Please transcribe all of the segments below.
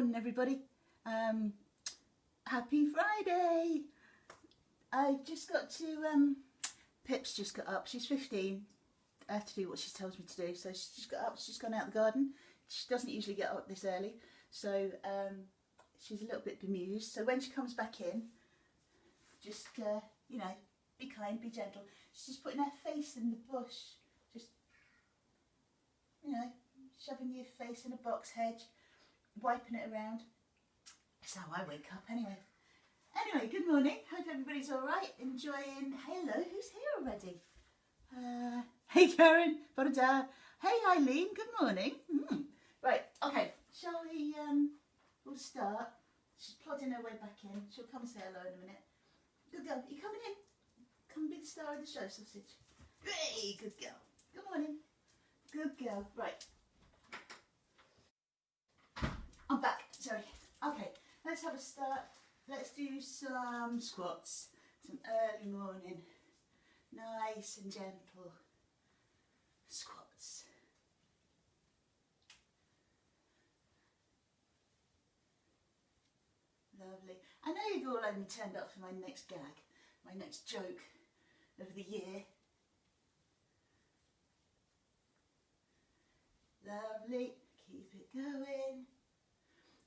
morning, everybody. Happy Friday. I've just got to, Pip's just got up. She's 15. I have to do what she tells me to do. So she's just got up, she's gone out the garden. She doesn't usually get up this early. So she's a little bit bemused. So when she comes back in, just, you know, be kind, be gentle. She's just putting her face in the bush. Just, you know, shoving your face in a box hedge, wiping it around. That's how I wake up anyway. Anyway, good morning. Hope everybody's all right. Enjoying. Hello, who's here already? Hey Karen, Bonada. Hey Eileen, good morning. Right, okay. Shall we? We'll start. She's plodding her way back in. She'll come say hello in a minute. Good girl. Are you coming in? Come be the star of the show, sausage. Hey, good girl. Good morning. Good girl. Right. I'm back. Sorry. Okay. Let's have a start. Let's do some squats. Some early morning. Nice and gentle squats. Lovely. I know you've all only turned up for my next gag, my next joke of the year. Lovely. Keep it going.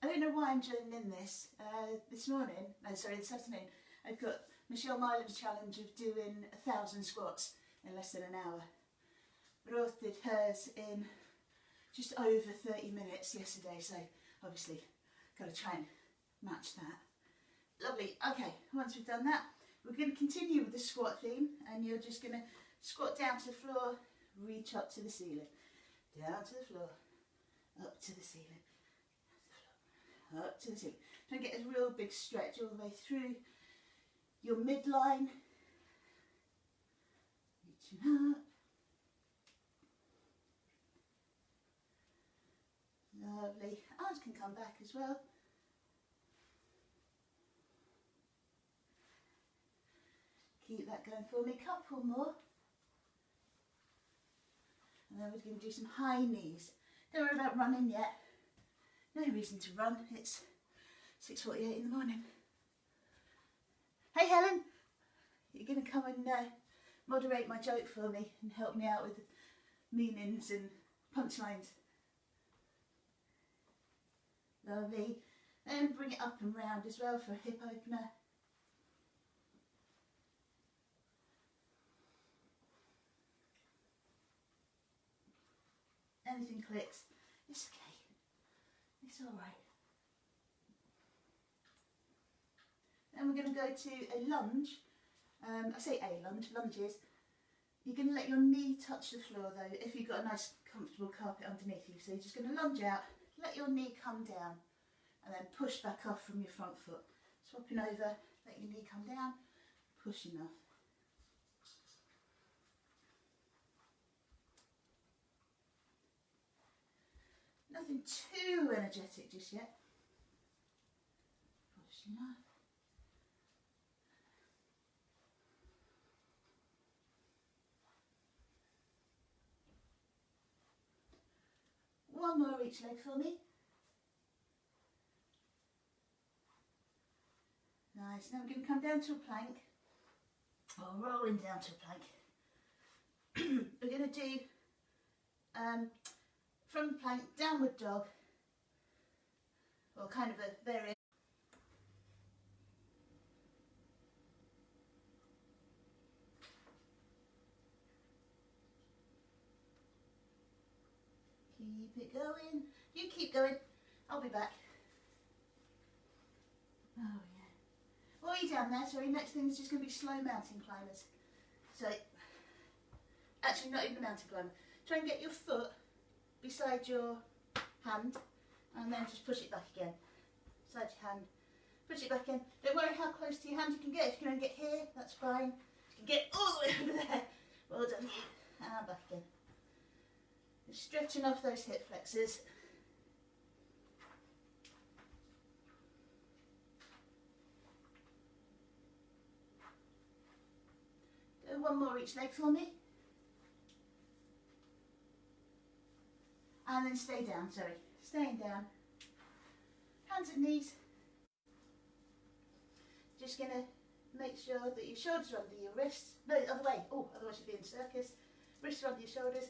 I don't know why I'm joining in this. This afternoon, I've got Michelle Mylan's challenge of doing 1,000 squats in less than an hour. Ruth did hers in just over 30 minutes yesterday, so obviously got to try and match that. Lovely. Okay, once we've done that, we're going to continue with the squat theme, and you're just going to squat down to the floor, reach up to the ceiling. Down to the floor, up to the ceiling. Up to the ceiling. Try and get a real big stretch all the way through your midline. Reaching up. Lovely. Arms can come back as well. Keep that going for me. Couple more. And then we're going to do some high knees. Don't worry about running yet. No reason to run, it's 6:48 in the morning. Hey Helen, you're going to come and moderate my joke for me and help me out with meanings and punchlines. Lovely. And bring it up and round as well for a hip opener. Anything clicks, it's okay. It's all right. Then we're going to go to a lunge. I say a lunge, lunges. You're going to let your knee touch the floor though, if you've got a nice comfortable carpet underneath you. So you're just going to lunge out, let your knee come down, and then push back off from your front foot. Swapping over, let your knee come down, pushing off. Nothing too energetic just yet. Pushing off. One more each leg for me. Nice. Now we're going to come down to a plank. Or rolling down to a plank. We're going to do from the plank, downward dog, or kind of a variation. Keep it going. You keep going. I'll be back. Oh yeah. While you're down there, sorry, next thing is just going to be slow mountain climbers. So, actually not even a mountain climber. Try and get your foot beside your hand and then just push it back again. Beside your hand, push it back in. Don't worry how close to your hand you can get. If you can only get here, that's fine. You can get all the way over there. Well done you. And back again. Just stretching off those hip flexors. Do one more each leg for me. And then stay down, sorry. Staying down. the knees. Just going to make sure that your shoulders are under your wrists. No, other way. Oh, otherwise you'd be in circus. Wrists are under your shoulders.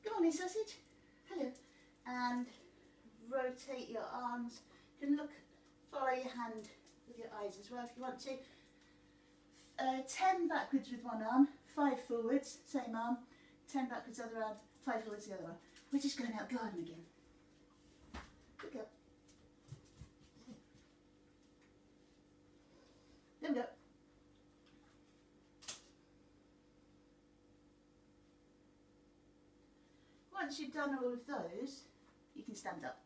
Good morning, sausage. Hello. And rotate your arms. You can look, follow your hand with your eyes as well if you want to. 10 backwards with one arm, 5 forwards, same arm, 10 backwards other arm, 5 forwards the other arm. We're just going out garden again. Good girl. There we go. Once you've done all of those, you can stand up.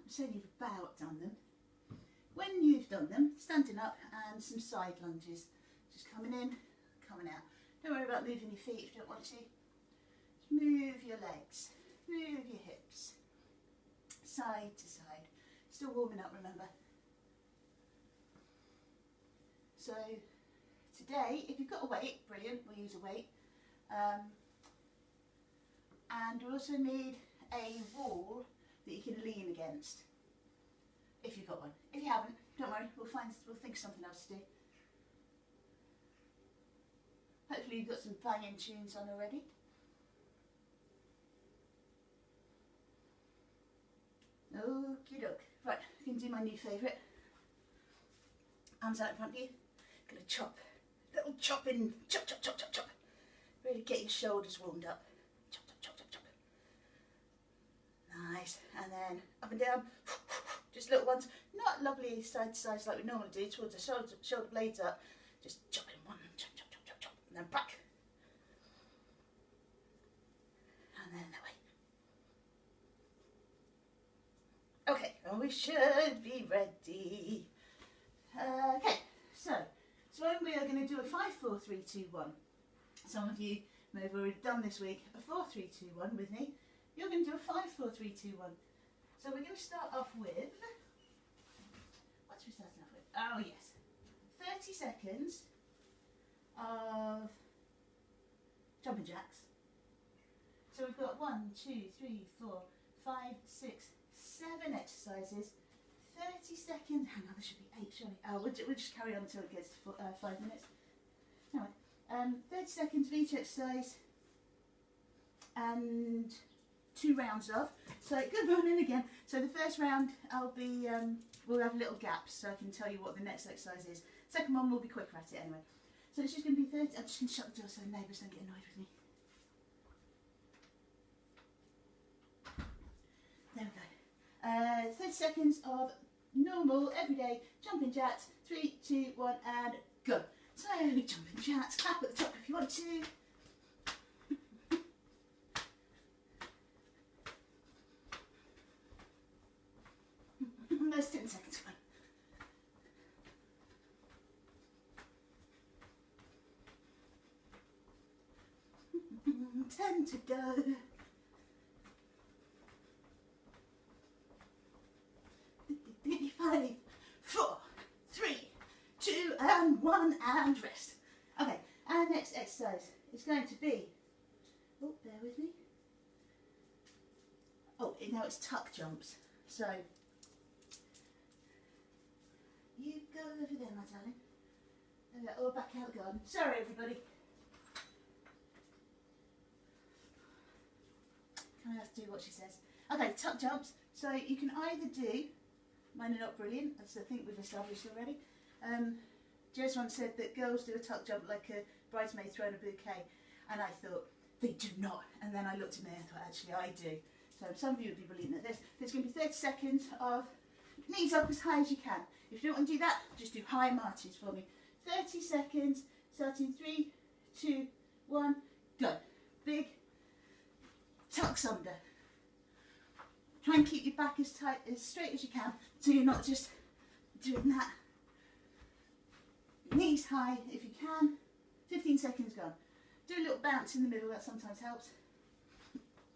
I'm saying you've about done them. When you've done them, standing up and some side lunges. Just coming in, coming out. Don't worry about moving your feet if you don't want to. Just move your legs, move your hips, side to side. Still warming up, remember. So today, if you've got a weight, brilliant, we'll use a weight. And we also need a wall that you can lean against, if you've got one. If you haven't, don't worry, we'll think of something else to do. Hopefully you've got some banging tunes on already. Okie doke. Right, I can do my new favourite. Arms out in front of you. Gonna chop, little chopping, chop, chop, chop, chop, chop. Really get your shoulders warmed up. Chop, chop, chop, chop, chop. Nice. And then up and down. Just little ones. Not lovely side to side like we normally do, towards the shoulder blades up. Just chopping one, chop, chop, chop, chop, chop. And then back. And then that way. Okay, and we should be ready. Okay, so we are going to do a 5, 4, 3, 2, 1. Some of you may have already done this week a 4, 3, 2, 1 with me. You're going to do a 5, 4, 3, 2, 1. So we're going to start off with, what's we starting off with? Oh yes, 30 seconds of jumping jacks. So we've got 1, 2, 3, 4, 5, 6, 7 exercises. 30 seconds, hang on, there should be 8 surely. Oh, we'll just carry on until it gets to 5 minutes. Anyway, 30 seconds of each exercise and 2 rounds of. So good morning again. So the first round we'll have little gaps so I can tell you what the next exercise is. Second one we'll be quicker at it anyway. So it's just going to be 30, I'm just going to shut the door so the neighbours don't get annoyed with me. There we go. 30 seconds of normal, everyday jumping jacks. 3, 2, 1 and go. So jumping jacks, clap at the top if you want to. There's 10 seconds gone. Ten to go. 5, 4, 3, 2 and 1 and rest. Okay, our next exercise is going to be, oh, bear with me. Oh, now it's tuck jumps. So you go over there, my darling. And all back out the garden. Sorry, everybody. Kind of have to do what she says. Okay, tuck jumps. So you can either do, mine are not brilliant, as I think we've established already. Jess once said that girls do a tuck jump like a bridesmaid throwing a bouquet, and I thought, they do not. And then I looked at me and thought, actually I do. So some of you would be brilliant at this. There's going to be 30 seconds of knees up as high as you can. If you don't want to do that, just do high marches for me. 30 seconds, starting 3, 2, 1, go. Big tucks under. Try and keep your back as tight, as straight as you can, so you're not just doing that. Knees high if you can. 15 seconds gone. Do a little bounce in the middle, that sometimes helps.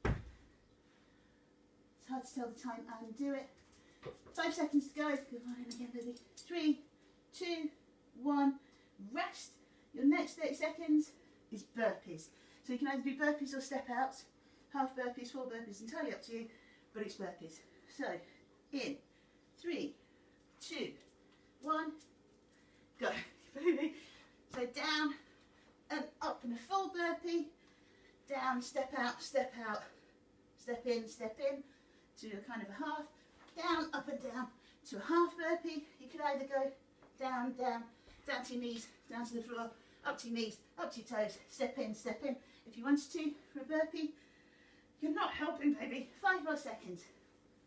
It's hard to tell the time and do it. 5 seconds to go. Good morning again, baby. 3, 2, 1. Rest. Your next 30 seconds. is burpees. So you can either do burpees or step outs, half burpees, full burpees, entirely up to you, but it's burpees. So in 3, 2, 1, go. So down and up in a full burpee, down, step out, step in to a kind of a half, down, up and down to a half burpee. You could either go down, down, down to your knees, down to the floor, up to your knees, up to your toes, step in, step in. If you wanted to for a burpee, you're not helping, baby. 5 more seconds.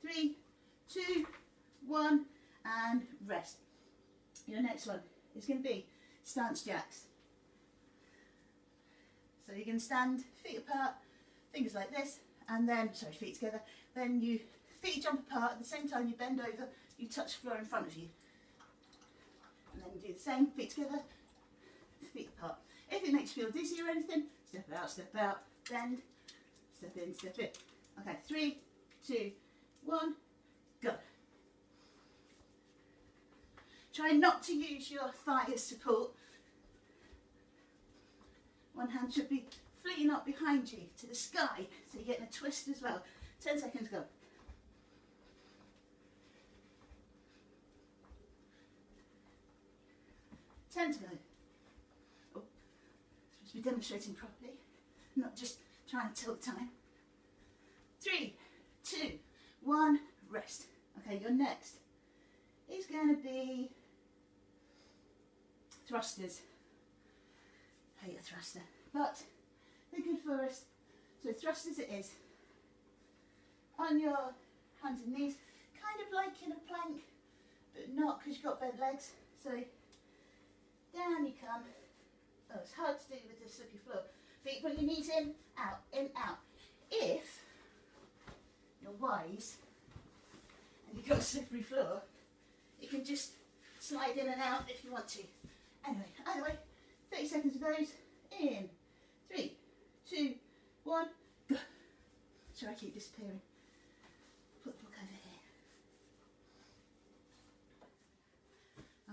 3, 2, 1, and rest. Your next one is going to be stance jacks. So you can stand, feet apart, fingers like this, and then, sorry, feet together, then you feet jump apart, at the same time you bend over, you touch the floor in front of you. And then you do the same, feet together, feet apart. If it makes you feel dizzy or anything, step out, bend, step in, step in. Okay, 3, 2, 1, go. Try not to use your thigh as support. One hand should be fleeing up behind you to the sky, so you're getting a twist as well. 10 seconds, go. To go. Oh, supposed to be demonstrating properly, not just trying to tell the time. 3, 2, 1, rest. Okay, your next is going to be thrusters. I hate a thruster, but they're good for us. So thrusters it is. On your hands and knees, kind of like in a plank, but not because you've got bent legs. So down you come. Oh, it's hard to do with the slippery floor. Feet, put your knees in, out, If you're wise and you've got a slippery floor, you can just slide in and out if you want to. Anyway, either way, 30 seconds of those. In 3, 2, 1, go. Shall I keep disappearing? Put the book over here.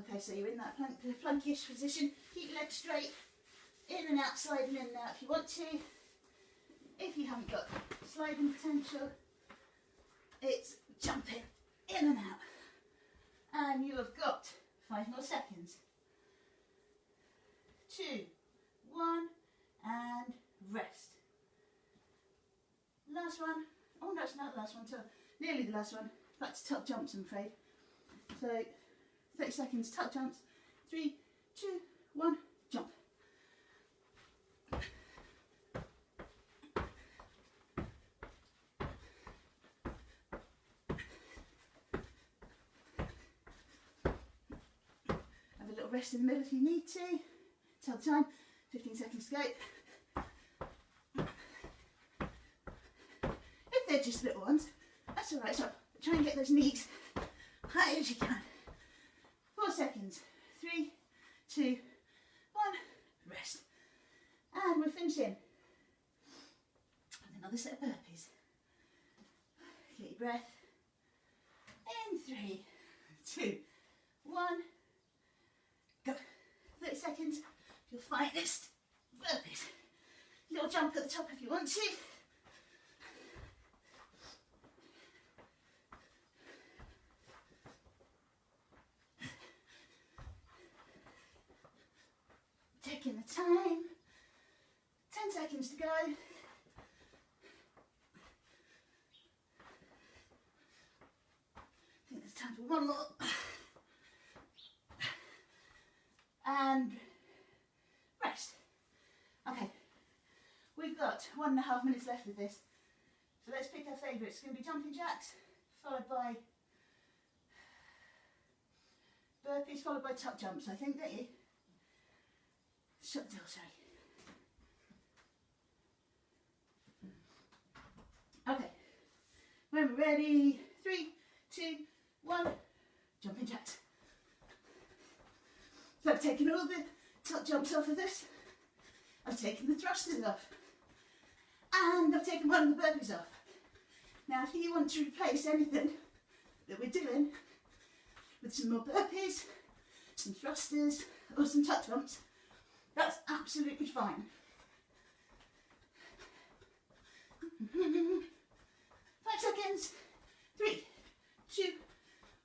Okay, so you're in that plankish position. Keep your legs straight. In and out, sliding in and out if you want to. If you haven't got sliding potential, it's jumping in and out. And you have got 5 more seconds. 2, 1, and rest. Last one. Oh no, it's not the last one, so nearly the last one. Back to tuck jumps, I'm afraid. So 30 seconds, tuck jumps. 3, 2, 1, jump. Have a little rest in the middle if you need to. Tell the time. 15 seconds to go. If they're just little ones, that's alright, so try and get those knees high as you can. 4 seconds. 3, 2, 1, rest. And we're finishing with another set of burpees. Get your breath. In 3, 2, 1, go. 30 seconds. Your finest burpees. Little jump at the top if you want to. Taking the time. 10 seconds to go. I think there's time for one more. And rest. Okay, we've got 1.5 minutes left of this, so let's pick our favourites. It's going to be jumping jacks, followed by burpees, followed by tuck jumps, I think, don't you? Shut the door, sorry. Okay, when we're ready, 3, 2, 1, jumping jacks. So I've taken all the tuck jumps off of this, I've taken the thrusters off, and I've taken one of the burpees off. Now if you want to replace anything that we're doing with some more burpees, some thrusters or some tuck jumps, that's absolutely fine. 5 seconds. 3, 2,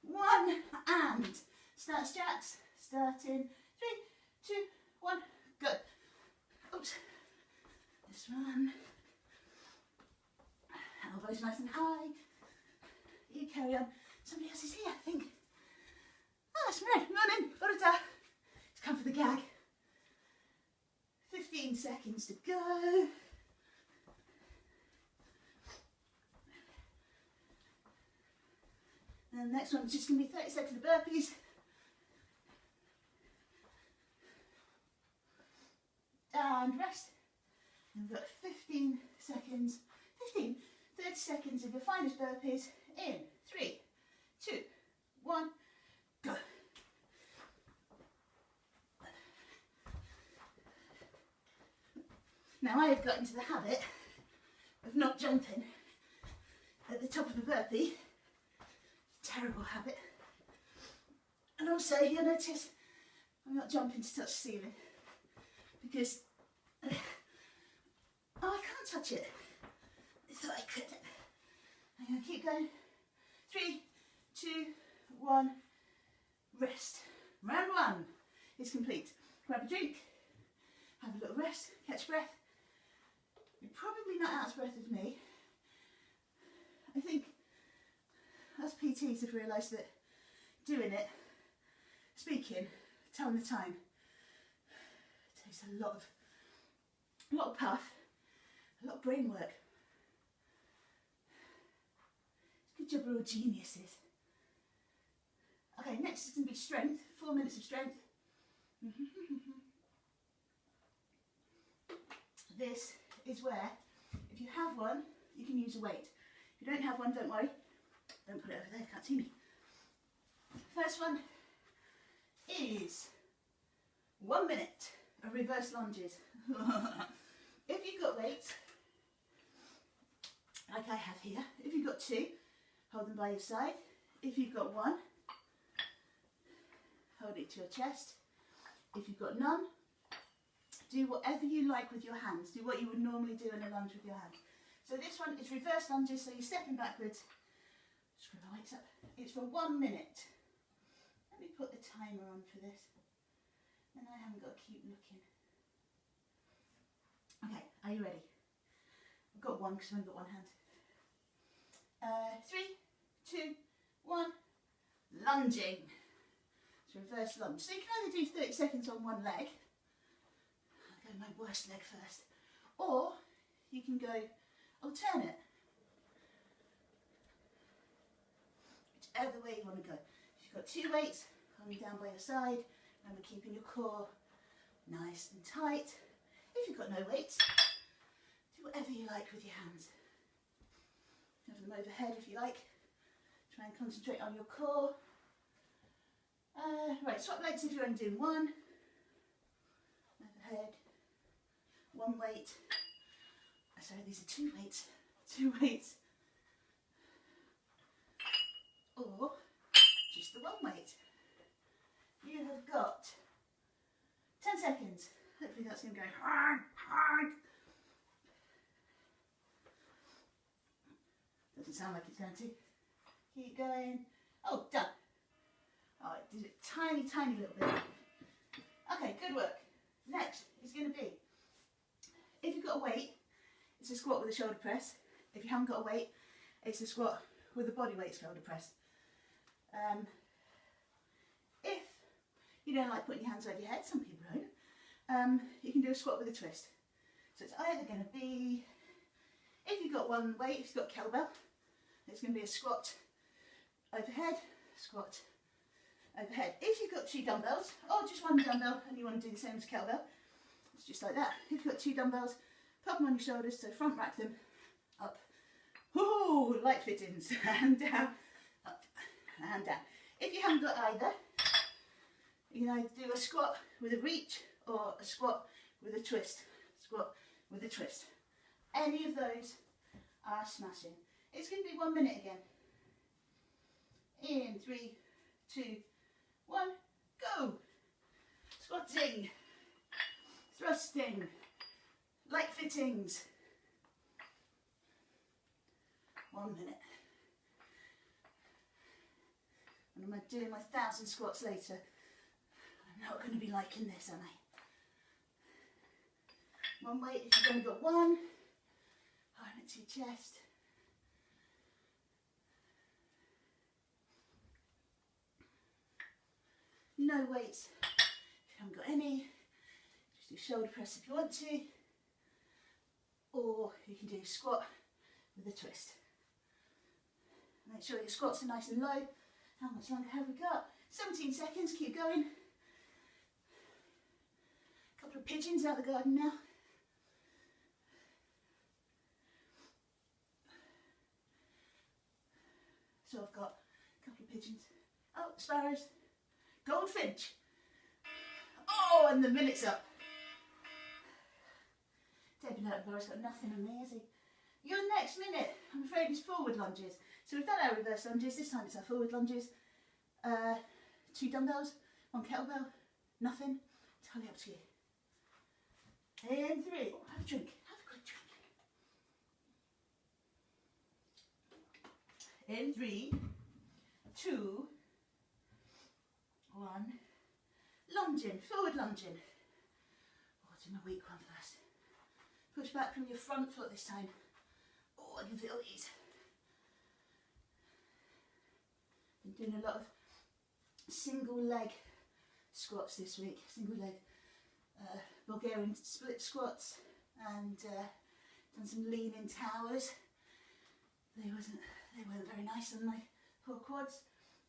1, and start jacks. Starting. 3, 2, 1, go. Oops. This one. Elbows nice and high. You carry on. Somebody else is here, I think. Oh, that's right. Morning. Borota. It's come for the gag. 15 seconds to go. And the next one's just going to be 30 seconds of burpees. And rest. And we've got 15 seconds, 30 seconds of your finest burpees in 3, 2, 1, go. Now I have got into the habit of not jumping at the top of a burpee. Terrible habit. And also you'll notice I'm not jumping to touch the ceiling because I can't touch it. I thought I could. I'm going to keep going. 3, 2, 1, rest. Round 1 is complete. Grab a drink, have a little rest, catch breath. You're probably not out of breath with me. I think us PTs have realised that doing it, speaking, telling the time, takes a lot of puff, a lot of brain work. Good job, we're all geniuses. Okay, next is going to be strength, 4 minutes of strength. This is where, if you have one, you can use a weight. If you don't have one, don't worry. Don't put it over there, can't see me. First one is 1 minute of reverse lunges. If you've got weights, like I have here, if you've got 2, hold them by your side. If you've got 1, hold it to your chest. If you've got none, do whatever you like with your hands. Do what you would normally do in a lunge with your hands. So this one is reverse lunges, so you're stepping backwards. Screw the weights up. It's for 1 minute. Let me put the timer on for this. And I haven't got to keep looking. Okay, are you ready? I've got one because I've only got one hand. 3, 2, 1, lunging. It's reverse lunge. So you can either do 30 seconds on one leg. I'll go my worst leg first. Or you can go alternate. Whichever way you want to go. If you've got 2 weights, hold them down by your side. Remember keeping your core nice and tight. If you've got no weights, do whatever you like with your hands. Have them overhead if you like. Try and concentrate on your core. Right, swap legs if you're only doing 1. Overhead. 1 weight. Sorry, these are 2 weights. 2 weights. Or just the 1 weight. You have got 10 seconds. Hopefully that's going to go hard, hard. Doesn't sound like it's going to. Keep going. Oh, done. Oh, I did it tiny, tiny little bit. Okay, good work. Next is going to be, if you've got a weight, it's a squat with a shoulder press. If you haven't got a weight, it's a squat with a body weight shoulder press. If you don't like putting your hands over your head, some people don't, you can do a squat with a twist. So it's either going to be, if you've got 1 weight, if you've got kettlebell, it's going to be a squat overhead, squat overhead. If you've got 2 dumbbells, or just 1 dumbbell and you want to do the same as kettlebell, it's just like that. If you've got 2 dumbbells, pop them on your shoulders, so front rack them, up, ooh, light fittings, and down, up, and down. If you haven't got either, you can either do a squat with a reach or a squat with a twist. Squat with a twist. Any of those are smashing. It's going to be 1 minute again. In 3, 2, 1, go. Squatting, thrusting, light fittings. 1 minute. And I'm doing my 1,000 squats later. I'm not going to be liking this, am I? One weight, if you've only got one, hold it to your chest. No weights if you haven't got any. Just do shoulder press if you want to, or you can do a squat with a twist. Make sure your squats are nice and low. How much longer have we got? 17 seconds, keep going. A couple of pigeons out the garden now. So I've got a couple of pigeons. Oh, sparrows. Goldfinch. Oh, and the minute's up. David Attenborough's got nothing on me, has he? Your next minute, I'm afraid, is forward lunges. So we've done our reverse lunges. This time it's our forward lunges. 2 dumbbells, 1 kettlebell, nothing. Entirely up to you. In 3. Oh, have a drink. Have a quick drink. In 3, 2, 1. Lunging, forward lunging. Oh, I'll do my weak one first. Push back from your front foot this time. Oh, I can feel these. Been doing a lot of single leg squats this week. Single leg Bulgarian split squats, and done some leaning towers. They weren't very nice on my poor quads.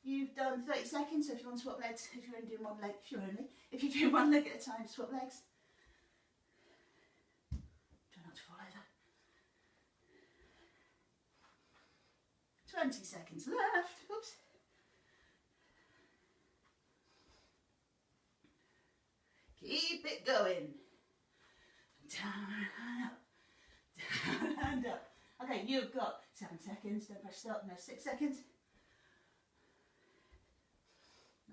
You've done 30 seconds, so if you want to swap legs, if you're only doing one leg, if you're doing one leg at a time, swap legs. Try not to fall over. 20 seconds left. Oops. Keep it going. Down and up. Down and up. Okay, you've got 7 seconds. Don't press stop. No, 6 seconds.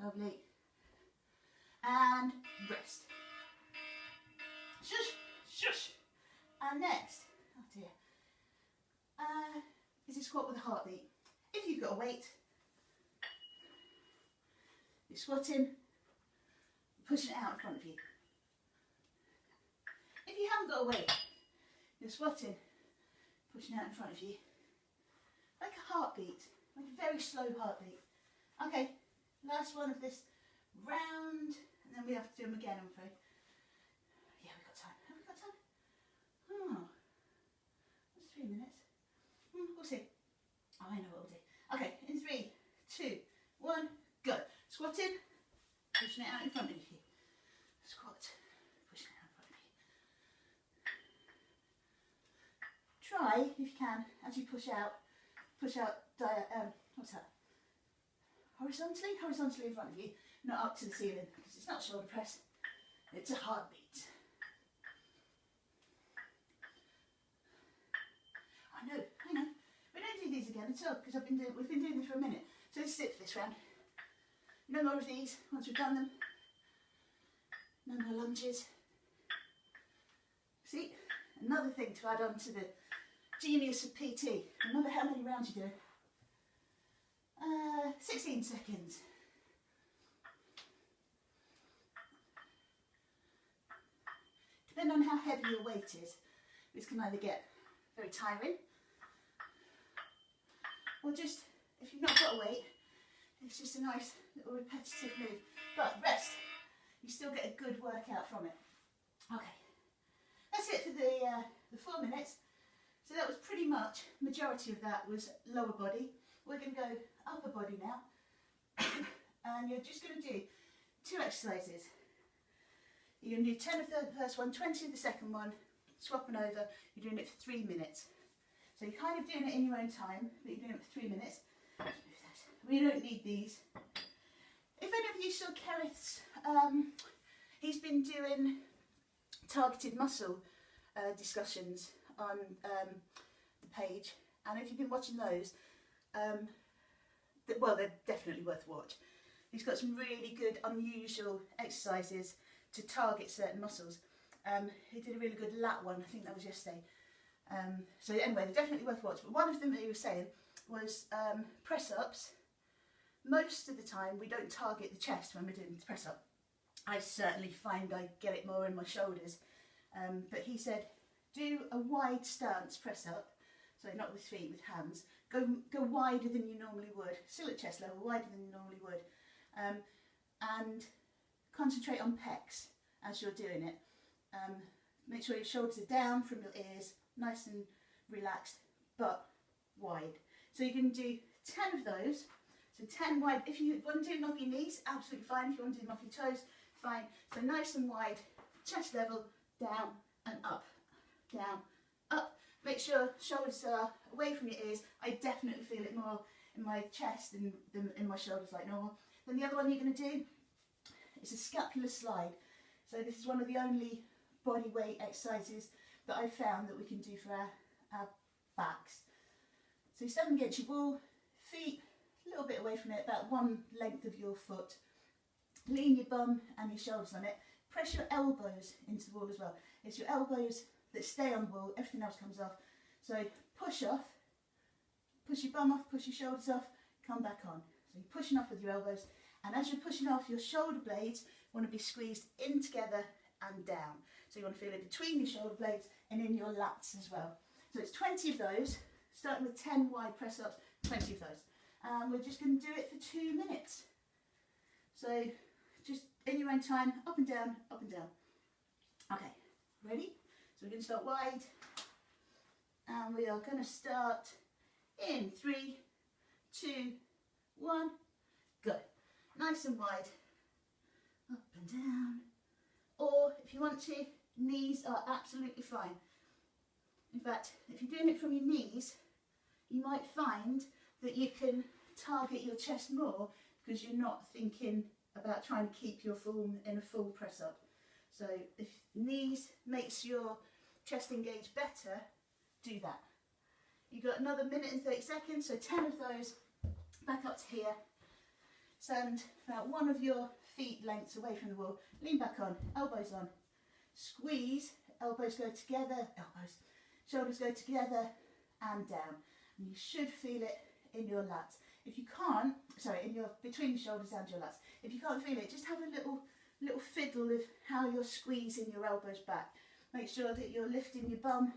Lovely. And rest. Shush, shush. And next, oh dear, is a squat with a heartbeat. If you've got a weight, you're squatting, pushing it out in front of you. If you haven't got a weight, you're squatting, pushing it out in front of you. Like a heartbeat, like a very slow heartbeat. Okay. Last one of this round, and then we have to do them again, I'm afraid. Yeah, we've got time. Have we got time? Oh, that's 3 minutes. We'll see. Oh, I know what we'll do. Okay, in 3, 2, 1, go. Squatting, pushing it out in front of you. Squat, pushing it out in front of you. Try, if you can, as you push out, what's that? Horizontally in front of you, not up to the ceiling, because it's not shoulder press, it's a heartbeat. I know, hang on, we don't do these again at all, because we've been doing them for a minute, so let's sit for this round. No more of these, once we've done them. No more lunges. See, another thing to add on to the genius of PT. Remember how many rounds you're doing? 16 seconds. Depending on how heavy your weight is, this can either get very tiring, or just, if you've not got a weight, it's just a nice little repetitive move. But rest, you still get a good workout from it. Okay, that's it for the 4 minutes. So that was pretty much, majority of that was lower body. We're going to go upper body now. And you're just going to do 2 exercises. You're going to do 10 of the first one, 20 of the second one, swapping over. You're doing it for 3 minutes. So you're kind of doing it in your own time, but you're doing it for 3 minutes. We don't need these. If any of you saw Kerith's, he's been doing targeted muscle discussions on the page, and if you've been watching those, well, they're definitely worth a watch. He's got some really good, unusual exercises to target certain muscles. He did a really good lat one, I think that was yesterday. So anyway, they're definitely worth watching. But one of them that he was saying was press-ups. Most of the time we don't target the chest when we're doing the press-up. I certainly find I get it more in my shoulders. But he said, do a wide stance press-up, so not with feet, with hands. Go wider than you normally would, still at chest level, wider than you normally would. And concentrate on pecs as you're doing it. Make sure your shoulders are down from your ears, nice and relaxed, but wide. So you can do 10 of those. So 10 wide. If you want to do them off your knees, absolutely fine. If you want to do them off your toes, fine. So nice and wide, chest level, down and up, down, up. Make sure shoulders are away from your ears. I definitely feel it more in my chest than in my shoulders like normal. Then the other one you're going to do is a scapular slide. So this is one of the only body weight exercises that I've found that we can do for our backs. So you stand against your wall, feet a little bit away from it, about one length of your foot. Lean your bum and your shoulders on it. Press your elbows into the wall as well. It's your elbows that stay on the wall, everything else comes off. So push off, push your bum off, push your shoulders off, come back on. So you're pushing off with your elbows, and as you're pushing off, your shoulder blades want to be squeezed in together and down. So you want to feel it between your shoulder blades and in your lats as well. So it's 20 of those, starting with 10 wide press-ups, 20 of those. And we're just going to do it for 2 minutes. So just in your own time, up and down, up and down. Okay, ready? So we're going to start wide. And we are going to start in 3, 2, 1, go. Nice and wide, up and down. Or if you want to, knees are absolutely fine. In fact, if you're doing it from your knees, you might find that you can target your chest more because you're not thinking about trying to keep your form in a full press up. So if knees makes your chest engage better, do that. You've got another minute and 30 seconds, so 10 of those, back up to here. Stand about one of your feet lengths away from the wall, lean back on, elbows on, squeeze, elbows go together, shoulders go together and down. And you should feel it in your lats. If you can't, between your shoulders and your lats. If you can't feel it, just have a little fiddle of how you're squeezing your elbows back. Make sure that you're lifting your bum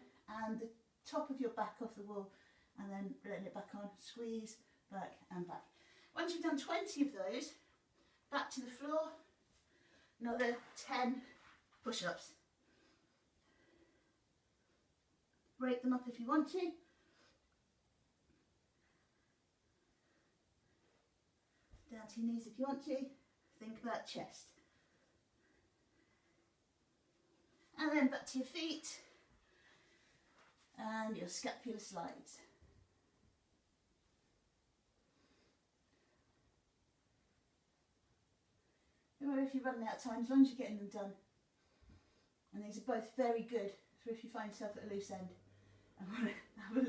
and the top of your back off the wall, and then letting it back on, squeeze, back and back. Once you've done 20 of those, back to the floor, another 10 push-ups. Break them up if you want to. Down to your knees if you want to. Think about chest. And then back to your feet and your scapular slides. Remember, if you're running out of time, as long as you're getting them done. And these are both very good for if you find yourself at a loose end and want to have a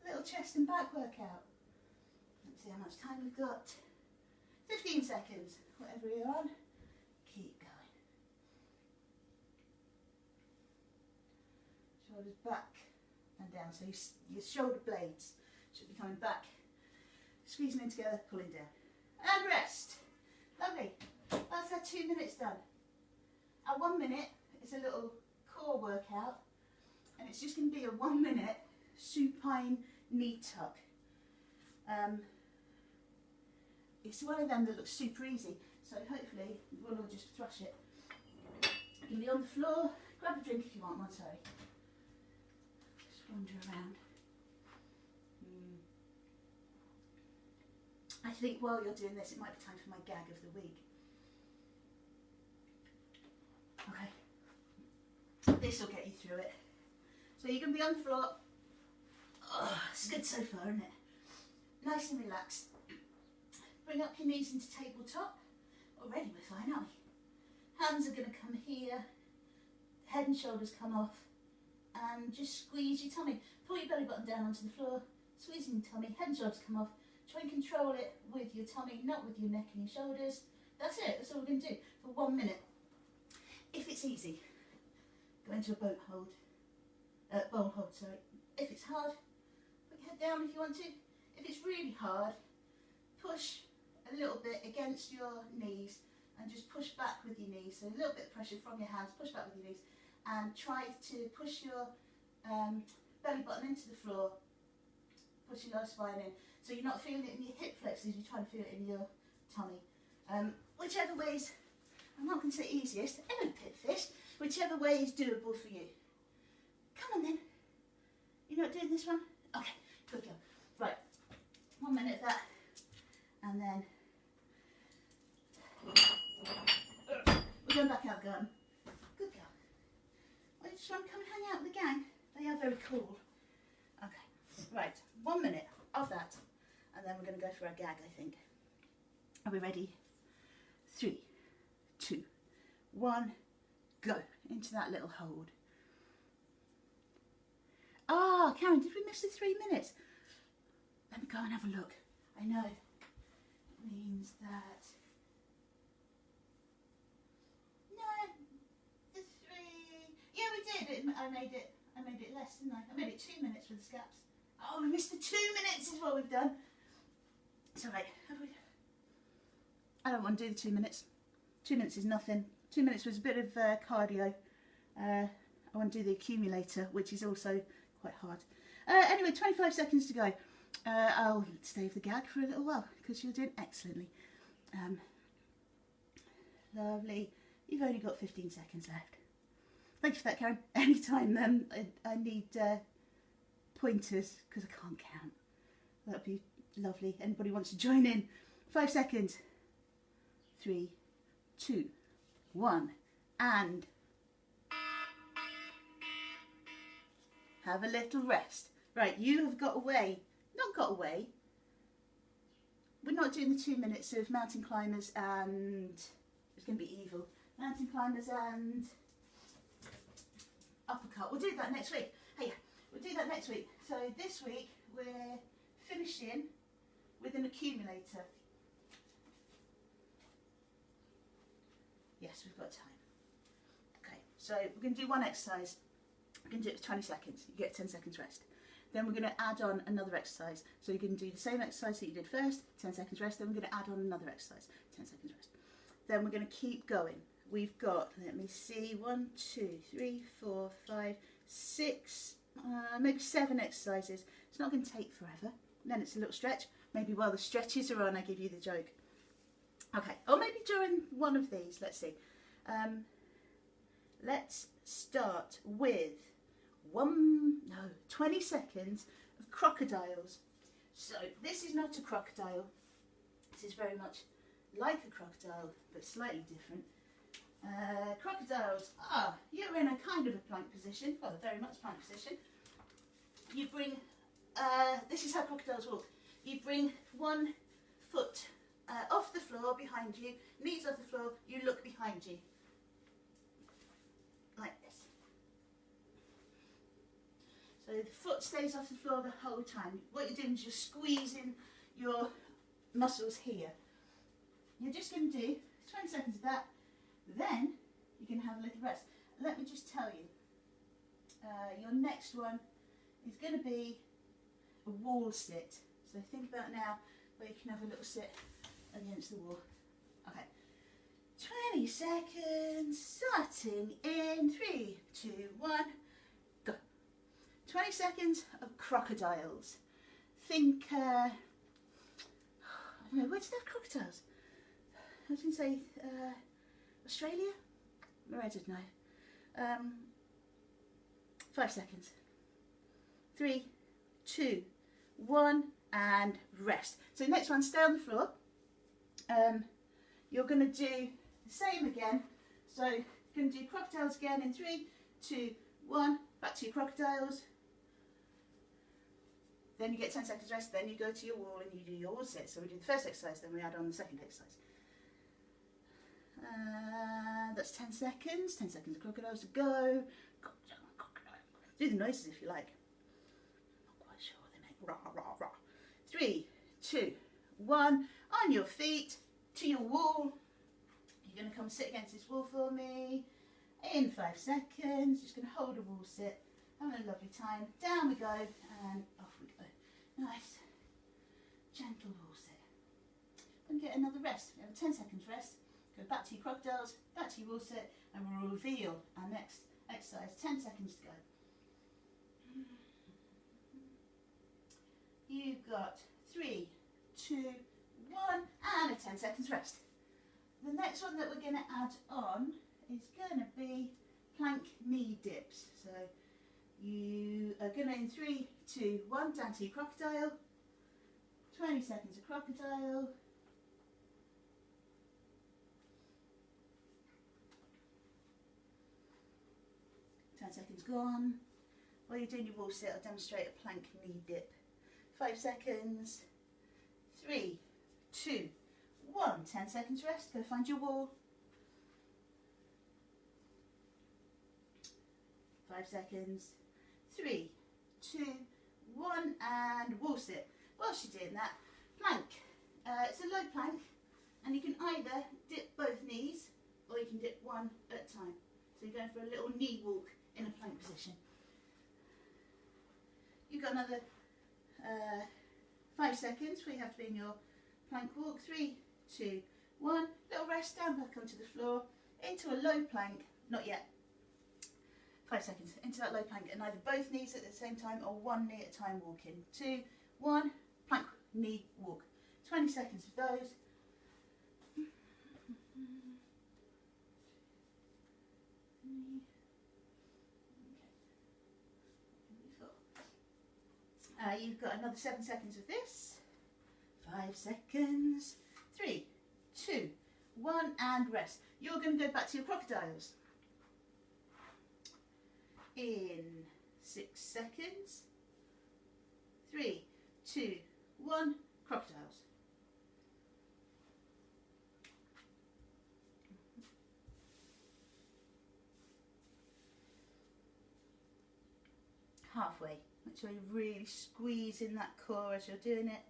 little chest and back workout. Let's see how much time we've got. 15 seconds, whatever you're on, keep going. Shoulders back and down, so your shoulder blades should be coming back, squeezing in together, pulling down. And rest. Lovely. That's our 2 minutes done. Our 1 minute is a little core workout, and it's just going to be a 1 minute supine knee tuck. It's one of them that looks super easy, so hopefully we'll all just thrush it. You can be on the floor, grab a drink if you want one, sorry. Just wander around. I think while you're doing this, it might be time for my gag of the week. Okay, this will get you through it. So you're going to be on the floor. Oh, it's good so far, isn't it? Nice and relaxed. Bring up your knees into tabletop. Already we're fine, aren't we? Hands are going to come here. Head and shoulders come off. And just squeeze your tummy. Pull your belly button down onto the floor. Squeeze your tummy. Head and shoulders come off. Try and control it with your tummy, not with your neck and your shoulders. That's it. That's all we're going to do for 1 minute. If it's easy, go into a boat hold. Bowl hold, sorry. If it's hard, put your head down if you want to. If it's really hard, push a little bit against your knees and just push back with your knees. So a little bit of pressure from your hands, push back with your knees, and try to push your belly button into the floor, pushing your spine in. So you're not feeling it in your hip flexors, you're trying to feel it in your tummy. Whichever way's, I'm not going to say easiest, hello pitfish, whichever way is doable for you. Come on then. You're not doing this one? Okay, good girl. Right, 1 minute of that, and then we're going back out the garden. Good girl. Why just want to come and hang out with the gang? They are very cool. Okay, right, 1 minute of that, and then we're going to go for our gag, I think. Are we ready? 3, 2, 1, go into that little hold. Ah, Karen, did we miss the 3 minutes? Let me go and have a look. I know. It means that... No, the 3... Yeah, we did. I made it less, didn't I? I made it 2 minutes with the scaps. Oh, we missed the 2 minutes is what we've done. It's all right. I don't want to do the 2 minutes. 2 minutes is nothing. 2 minutes was a bit of cardio. I want to do the accumulator, which is also quite hard. Anyway, 25 seconds to go. I'll save the gag for a little while because you're doing excellently. Lovely. You've only got 15 seconds left. Thank you for that, Karen. Anytime I need pointers because I can't count. That'd be lovely. Anybody wants to join in? 5 seconds. 3, 2, 1, and have a little rest. Right, you have got away. Not got away. We're not doing the 2 minutes of mountain climbers and... It's going to be evil. Mountain climbers and... uppercut. We'll do that next week. Hey, we'll do that next week. So this week we're finishing with an accumulator. Yes, we've got time. Okay, so we're going to do one exercise. We're going to do it for 20 seconds. You get 10 seconds rest. Then we're going to add on another exercise. So you're going to do the same exercise that you did first, 10 seconds rest. Then we're going to add on another exercise, 10 seconds rest. Then we're going to keep going. We've got, let me see, 1, 2, 3, 4, 5, 6, maybe 7 exercises. It's not going to take forever. Then it's a little stretch. Maybe while the stretches are on, I give you the joke. Okay, or maybe during one of these, let's see. Let's start with 20 seconds of crocodiles. So this is not a crocodile. This is very much like a crocodile, but slightly different. Crocodiles are, you're in a kind of a plank position, well, a very much plank position. You bring, this is how crocodiles walk. You bring one foot off the floor behind you, knees off the floor, you look behind you. Like this. So the foot stays off the floor the whole time. What you're doing is you're squeezing your muscles here. You're just going to do 20 seconds of that, then you can have a little rest. Let me just tell you, your next one is going to be a wall sit. So think about now where you can have a little sit against the wall. Okay, 20 seconds, starting in 3, 2, 1, go. 20 seconds of crocodiles. Think, I don't know, where did they have crocodiles? I was going to say Australia? I don't know. 5 seconds. 3, 2, 1, and rest. So next one, stay on the floor. You're going to do the same again. So you're going to do crocodiles again in 3, 2, 1. Back to your crocodiles. Then you get 10 seconds rest. Then you go to your wall and you do your wall sit. So we do the first exercise, then we add on the second exercise. That's 10 seconds. 10 seconds of crocodiles to go. Do the noises if you like. Not quite sure what they make. Rah, rah, rah. 3, 2, 1. On your feet to your wall. You're going to come sit against this wall for me. In 5 seconds. Just going to hold a wall sit. Having a lovely time. Down we go and off we go. Nice, gentle wall sit. And get another rest. We have a 10 seconds rest. Go back to your crocodiles, back to your wall sit, and we'll reveal our next exercise. 10 seconds to go. You've got 3, 2, 1, and a 10 seconds rest. The next one that we're going to add on is going to be plank knee dips. So you are going to, in 3, 2, 1, down to your crocodile. 20 seconds of crocodile. Seconds gone. While you're doing your wall sit, I'll demonstrate a plank knee dip. 5 seconds. 3, 2, 1. 10 seconds rest. Go find your wall. 5 seconds. 3, 2, 1, and wall sit. Whilst you're doing that, plank. It's a low plank, and you can either dip both knees or you can dip one at a time. So you're going for a little knee walk in a plank position. You've got another 5 seconds where you have to be in your plank walk. 3, 2, 1. Little rest, down back onto the floor, into a low plank. Not yet. 5 seconds into that low plank, and either both knees at the same time or one knee at a time walking. 2, 1. Plank knee walk. 20 seconds of those. You've got another 7 seconds of this. 5 seconds. 3, 2, 1, and rest. You're going to go back to your crocodiles. In 6 seconds. 3, 2, 1, crocodiles. Halfway. Make sure you really squeeze in that core as you're doing it.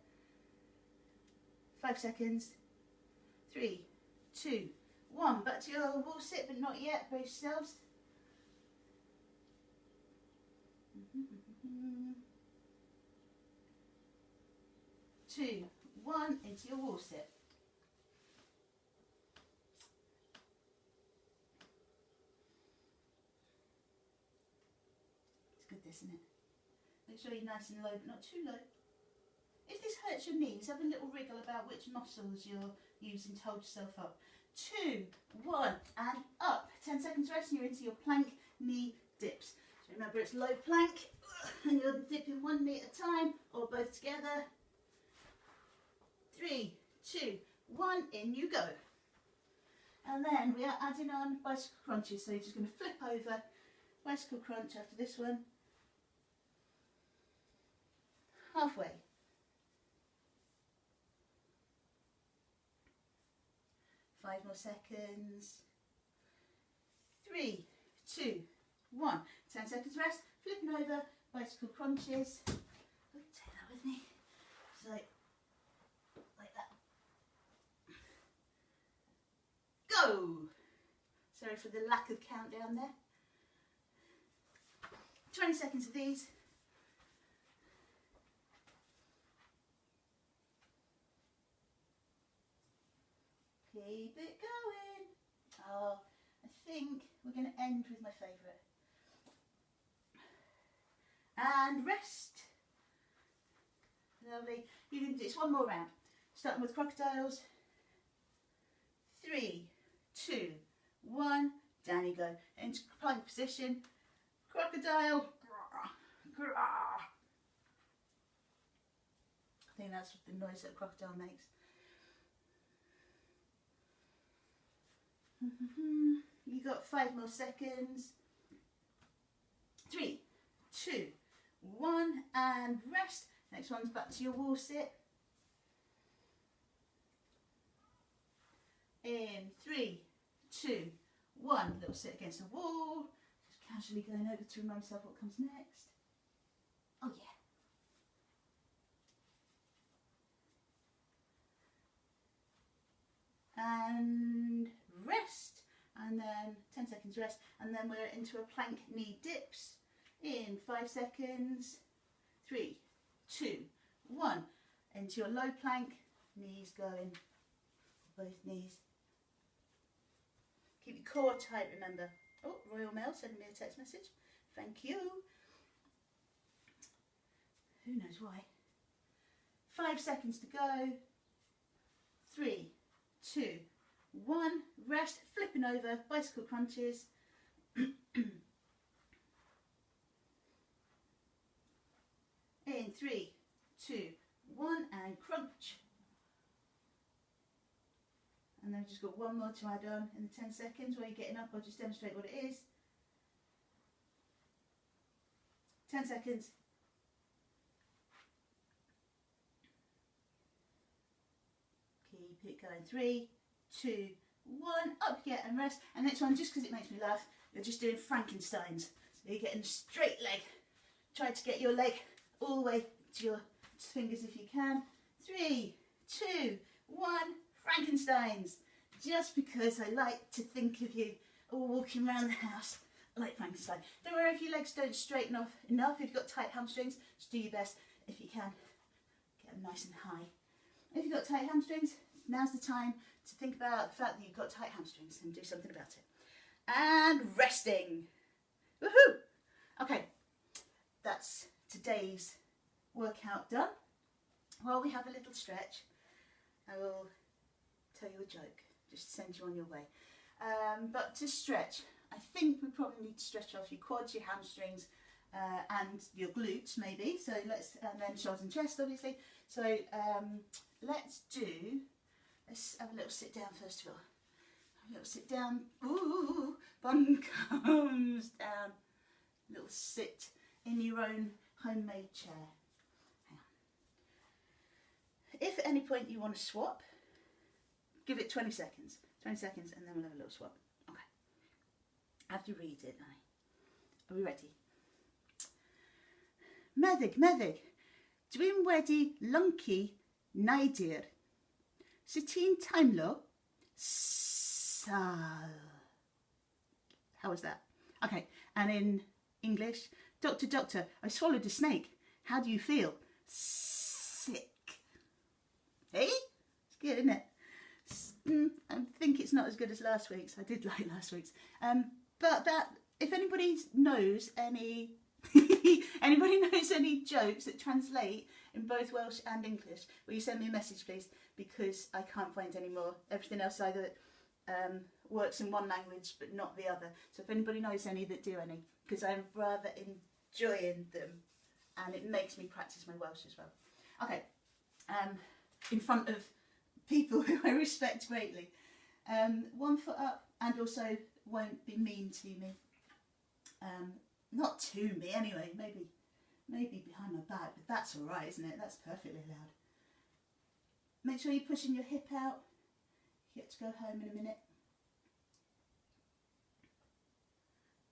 5 seconds. 3, 2, 1. Back to your wall sit, but not yet. Brace yourselves. 2, 1. Into your wall sit. It's good, this, isn't it? Make sure you're nice and low, but not too low. If this hurts your knees, have a little wriggle about which muscles you're using to hold yourself up. 2, 1, and up. 10 seconds rest, and you're into your plank knee dips. So remember, it's low plank, and you're dipping one knee at a time, or both together. 3, 2, 1, in you go. And then we are adding on bicycle crunches. So you're just going to flip over, bicycle crunch after this one. Halfway. 5 more seconds. 3, 2, 1. 10 seconds rest. Flipping over, bicycle crunches. Oh, take that with me. So, like that. Go! Sorry for the lack of countdown there. 20 seconds of these. Keep it going. Oh, I think we're going to end with my favourite. And rest. Lovely. You can do this one more round. Starting with crocodiles. 3, 2, 1. Down you go. Into plank position. Crocodile. I think that's the noise that a crocodile makes. You got 5 more seconds. 3, 2, 1, and rest. Next one's back to your wall sit. In 3, 2, 1. Little sit against the wall. Just casually going over to remind myself what comes next. Oh yeah. And rest, and then 10 seconds rest, and then we're into a plank knee dips. In 5 seconds. 3, 2, 1. Into your low plank. Knees going. Both knees. Keep your core tight, remember. Oh, Royal Mail sending me a text message. Thank you. Who knows why? 5 seconds to go. 3, 2, 1. Rest. Flipping over. Bicycle crunches. In 3, 2, 1, and crunch. And then we've just got one more to add on in the 10 seconds. While you're getting up, I'll just demonstrate what it is. 10 seconds. Keep it going. 3, 2, 1. Up you get and rest. And next one, just because it makes me laugh, you're just doing Frankensteins. So you're getting a straight leg. Try to get your leg all the way to your fingers if you can. 3, 2, 1. Frankensteins. Just because I like to think of you all walking around the house like Frankenstein. Don't worry if your legs don't straighten off enough. If you've got tight hamstrings, just do your best if you can. Get them nice and high. If you've got tight hamstrings, now's the time to think about the fact that you've got tight hamstrings and do something about it. And resting. Woohoo! Okay, that's today's workout done. While we have a little stretch, I will tell you a joke, just to send you on your way. But to stretch, I think we probably need to stretch off your quads, your hamstrings, and your glutes maybe. So and then shoulders and chest obviously. So let's have a little sit down first of all. Have a little sit down. Ooh, bum comes down. A little sit in your own homemade chair. Hang on. If at any point you want to swap, give it 20 seconds. 20 seconds and then we'll have a little swap. Okay. I have to read it now. Are we ready? Meddig. Dwi'n wedi lunky naidir. Sitin timelo sal. How was that? Okay, and in English, Doctor, I swallowed a snake. How do you feel? Sick. Hey? It's good, isn't it? I think it's not as good as last week's. I did like last week's. But that, if anybody knows any jokes that translate in both Welsh and English, will you send me a message, please? Because I can't find any more. Everything else either works in one language but not the other. So if anybody knows any that do any, because I'm rather enjoying them, and it makes me practice my Welsh as well. Okay, in front of people who I respect greatly. 1 foot up, and also won't be mean to me. Not to me anyway, maybe behind my back, but that's alright, isn't it? That's perfectly allowed. Make sure you're pushing your hip out. You get to go home in a minute.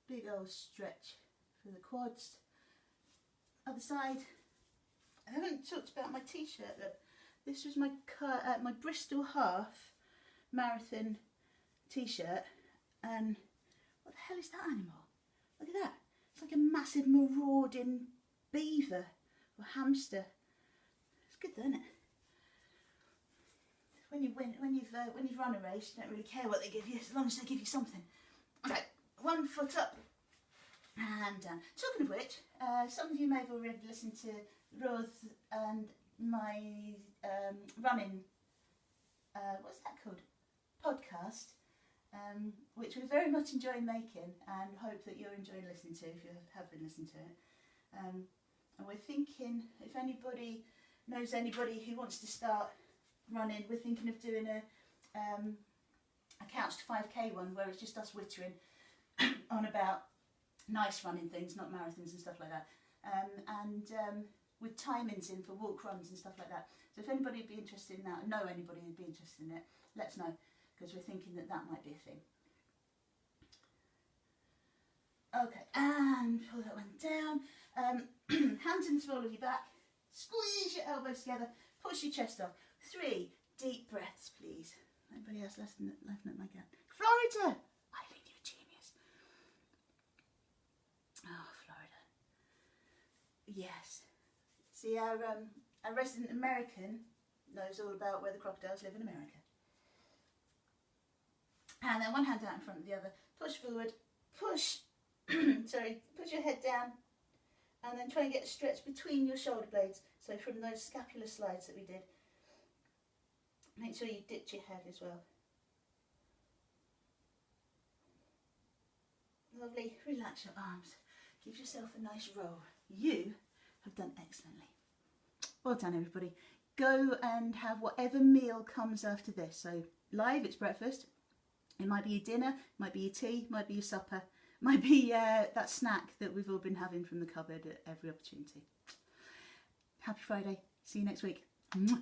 Big old stretch for the quads. Other side. I haven't talked about my t-shirt. Look, this was my Bristol Half Marathon t-shirt, and what the hell is that animal? Look at that. It's like a massive marauding beaver or hamster. It's good, isn't it? When you've run a race, you don't really care what they give you as long as they give you something. Okay, 1 foot up and down. Talking of which, some of you may have already listened to Ruth and my running, what's that called? Podcast, which we're very much enjoying making and hope that you're enjoying listening to if you have been listening to it. And we're thinking, if anybody knows anybody who wants to start running, we're thinking of doing a couch to 5k one where it's just us wittering on about nice running things, not marathons and stuff like that, with timings in for walk runs and stuff like that. So if anybody would be interested in that, know anybody who'd be interested in it, let us know, because we're thinking that might be a thing. Okay, and pull that one down. Hands into the small of your back, squeeze your elbows together, push your chest up. 3 deep breaths, please. Anybody else laughing at my cat? Florida! Eileen, you're a genius. Oh, Florida. Yes. See, our resident American knows all about where the crocodiles live in America. And then one hand out in front of the other. Push forward. Push. Sorry. Put your head down. And then try and get a stretch between your shoulder blades. So from those scapular slides that we did. Make sure you ditch your head as well. Lovely. Relax your arms. Give yourself a nice roll. You have done excellently. Well done, everybody. Go and have whatever meal comes after this. So live, it's breakfast. It might be your dinner, it might be your tea, it might be your supper, it might be that snack that we've all been having from the cupboard at every opportunity. Happy Friday. See you next week. Mwah.